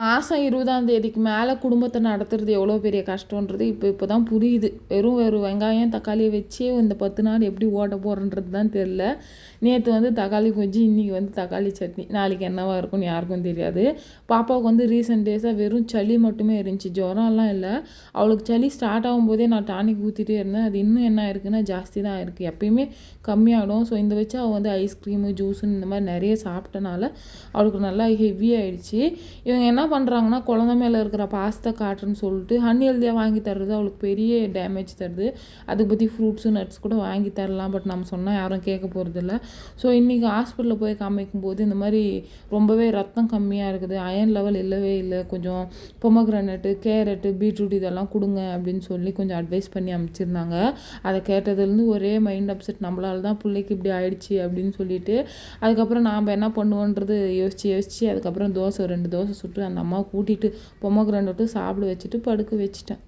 மாதம் 20ஆம் தேதிக்கு மேலே குடும்பத்தை நடத்துறது எவ்வளோ பெரிய கஷ்டன்றது இப்போ தான் புரியுது. வெறும் வெங்காயம் தக்காளியை வச்சே இந்த 10 நாள் எப்படி ஓட்ட போகிறன்றது தான் தெரில. நேற்று தக்காளி கொஞ்சி, இன்றைக்கி தக்காளி சட்னி, நாளைக்கு என்னவா இருக்கும்னு யாருக்கும் தெரியாது. பாப்பாவுக்கு ரீசெண்ட் டேஸாக வெறும் சளி மட்டுமே இருந்துச்சு, ஜுரம்லாம் இல்லை. அவளுக்கு சளி ஸ்டார்ட் ஆகும்போதே நான் டானிக் ஊற்றிட்டே இருந்தேன். அது இன்னும் என்ன ஆயிருக்குன்னா ஜாஸ்தி தான் இருக்குது. எப்பயுமே கம்மியாகிடும். ஸோ இந்த வச்சு அவள் ஐஸ்கிரீமு ஜூஸுன்னு இந்த மாதிரி நிறைய சாப்பிட்டனால அவளுக்கு நல்லா ஹெவி ஆகிடுச்சு. இவங்க என்ன பண்ணுறாங்கன்னா, குழந்த மேலே இருக்கிற பாசத்தை காட்டுன்னு சொல்லிட்டு அன்ஹெல்தியாக வாங்கி தர்றது அவளுக்கு பெரிய டேமேஜ் தருது. அதை பற்றி ஃப்ரூட்ஸு நட்ஸ் கூட வாங்கி தரலாம், பட் நம்ம சொன்னால் யாரும் கேட்க போகிறதில்ல. ஸோ இன்றைக்கி ஹாஸ்பிட்டலில் போய் காமிக்கும் போது இந்த மாதிரி ரொம்பவே ரத்தம் கம்மியாக இருக்குது, அயன் லெவல் இல்லவே இல்லை, கொஞ்சம் பொமக்ரானட்டு, கேரட்டு, பீட்ரூட் இதெல்லாம் கொடுங்க அப்படின்னு சொல்லி கொஞ்சம் அட்வைஸ் பண்ணி அனுப்பிச்சிருந்தாங்க. அதை கேட்டதுலேருந்து ஒரே மைண்ட் அப்செட், நம்மளால தான் பிள்ளைக்கு இப்படி ஆயிடுச்சு அப்படின்னு சொல்லிட்டு அதுக்கப்புறம் நாம் என்ன பண்ணுவோன்றது யோசித்து அதுக்கப்புறம் 2 தோசை சுட்டு அந்த அம்மாவை கூட்டிகிட்டு பொமக்ரானட்டு சாப்பிட வச்சுட்டு படுக்க வச்சுட்டேன்.